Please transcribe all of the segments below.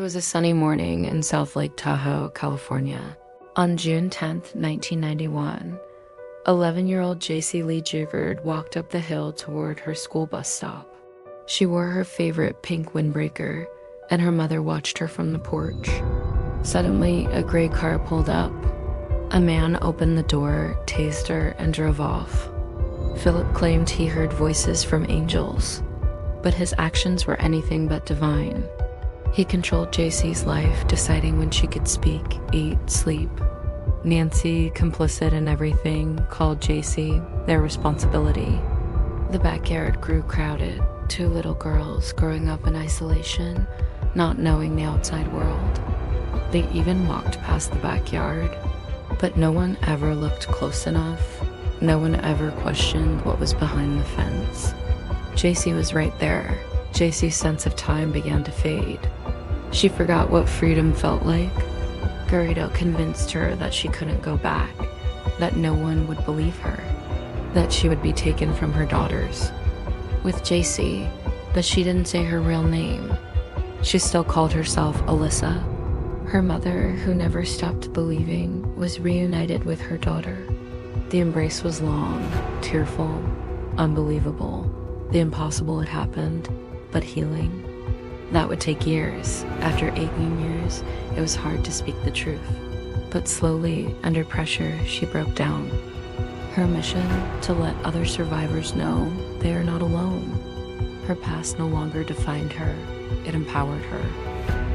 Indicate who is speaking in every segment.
Speaker 1: was a sunny morning in South Lake Tahoe, California. On June 10th, 1991, 11-year-old Jaycee Lee Dugard walked up the hill toward her school bus stop. She wore her favorite pink windbreaker, and her mother watched her from the porch. Suddenly, a gray car pulled up. A man opened the door, tased her, and drove off. Philip claimed he heard voices from angels, but his actions were anything but divine. He controlled Jaycee's life, deciding when she could speak, eat, sleep. Nancy, complicit in everything, called Jaycee their responsibility. The backyard grew crowded, 2 little girls growing up in isolation, not knowing the outside world. They even walked past the backyard, but no one ever looked close enough. No one ever questioned what was behind the fence. Jaycee was right there. Jaycee's sense of time began to fade. She forgot what freedom felt like. Garrido convinced her that she couldn't go back, that no one would believe her, that she would be taken from her daughters. With Jaycee, but she didn't say her real name. She still called herself Alyssa. Her mother, who never stopped believing, was reunited with her daughter. The embrace was long, tearful, unbelievable. The impossible had happened, but healing. That would take years. After 18 years, it was hard to speak the truth. But slowly, under pressure, she broke down. Her mission, to let other survivors know they are not alone. Her past no longer defined her, it empowered her.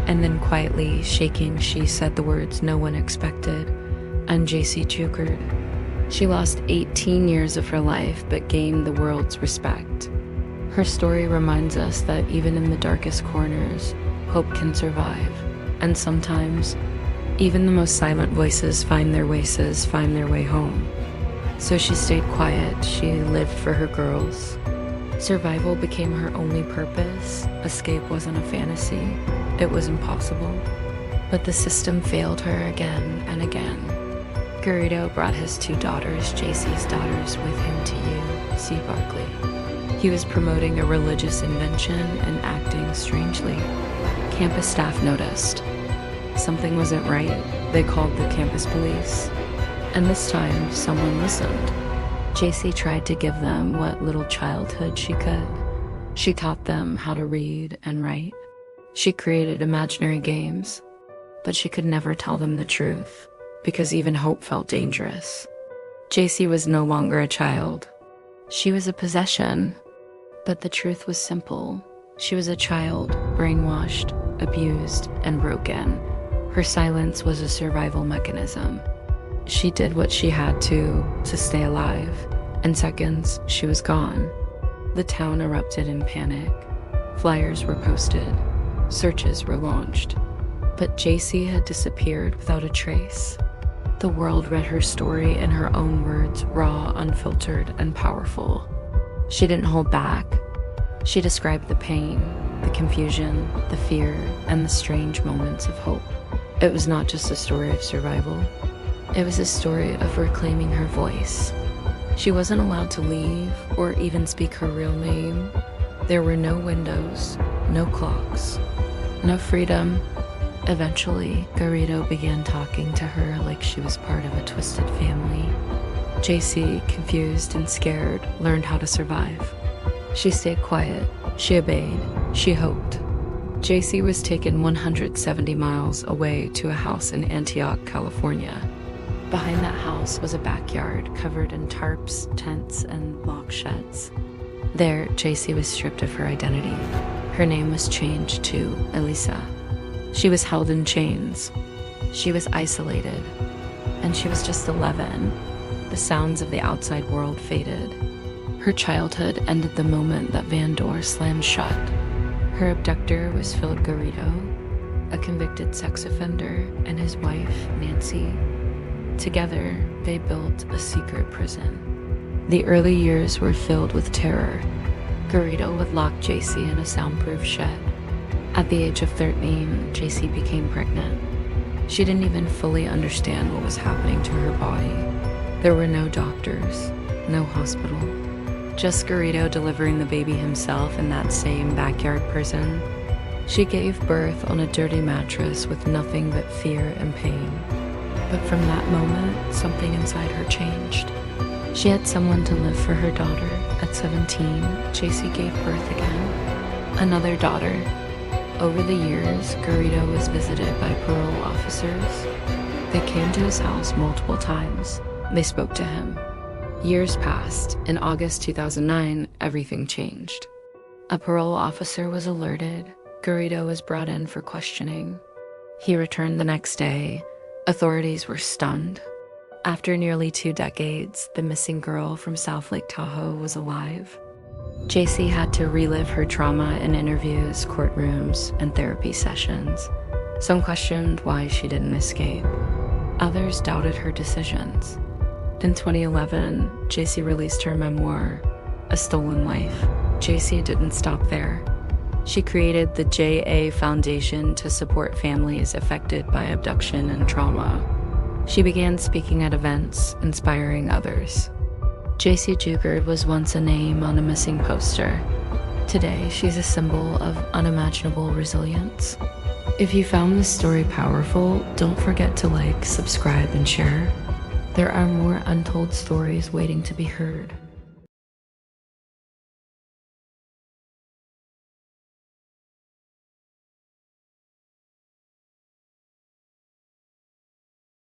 Speaker 1: And then quietly, shaking, she said the words no one expected. I'm Jaycee Dugard. She lost 18 years of her life, but gained the world's respect. Her story reminds us that even in the darkest corners, hope can survive. And sometimes, even the most silent voices find their way home. So she stayed quiet, she lived for her girls. Survival became her only purpose. Escape wasn't a fantasy, it was impossible. But the system failed her again and again. Garrido brought his 2 daughters, Jaycee's daughters, with him to UC Berkeley. He was promoting a religious invention and acting strangely. Campus staff noticed. Something wasn't right. They called the campus police. And this time, someone listened. Jaycee tried to give them what little childhood she could. She taught them how to read and write. She created imaginary games. But she could never tell them the truth, because even hope felt dangerous. Jaycee was no longer a child. She was a possession. But the truth was simple. She was a child, brainwashed, abused, and broken. Her silence was a survival mechanism. She did what she had to stay alive. In seconds, she was gone. The town erupted in panic. Flyers were posted. Searches were launched. But Jaycee had disappeared without a trace. The world read her story in her own words, raw, unfiltered, and powerful. She didn't hold back. She described the pain, the confusion, the fear, and the strange moments of hope. It was not just a story of survival. It was a story of reclaiming her voice. She wasn't allowed to leave or even speak her real name. There were no windows, no clocks, no freedom. Eventually, Garrido began talking to her like she was part of a twisted family. Jaycee, confused and scared, learned how to survive. She stayed quiet, she obeyed, she hoped. Jaycee was taken 170 miles away to a house in Antioch, California. Behind that house was a backyard covered in tarps, tents, and log sheds. There, Jaycee was stripped of her identity. Her name was changed to Elisa. She was held in chains. She was isolated. And she was just 11. The sounds of the outside world faded. Her childhood ended the moment that van door slammed shut. Her abductor was Philip Garrido, a convicted sex offender, and his wife, Nancy. Together, they built a secret prison. The early years were filled with terror. Garrido would lock Jaycee in a soundproof shed. At the age of 13, Jaycee became pregnant. She didn't even fully understand what was happening to her body. There were no doctors, no hospital. Just Garrido delivering the baby himself in that same backyard prison. She gave birth on a dirty mattress with nothing but fear and pain. But from that moment, something inside her changed. She had someone to live for her daughter. At 17, Jaycee gave birth again. Another daughter. Over the years, Garrido was visited by parole officers. They came to his house multiple times. They spoke to him. Years passed. In August 2009, everything changed. A parole officer was alerted. Garrido was brought in for questioning. He returned the next day. Authorities were stunned. After nearly 2 decades, the missing girl from South Lake Tahoe was alive. Jaycee had to relive her trauma in interviews, courtrooms, and therapy sessions. Some questioned why she didn't escape. Others doubted her decisions. In 2011, Jaycee released her memoir, A Stolen Life. Jaycee didn't stop there. She created the JA Foundation to support families affected by abduction and trauma. She began speaking at events, inspiring others. Jaycee Dugard was once a name on a missing poster. Today, she's a symbol of unimaginable resilience. If you found this story powerful, don't forget to like, subscribe, and share. There are more untold stories waiting to be heard.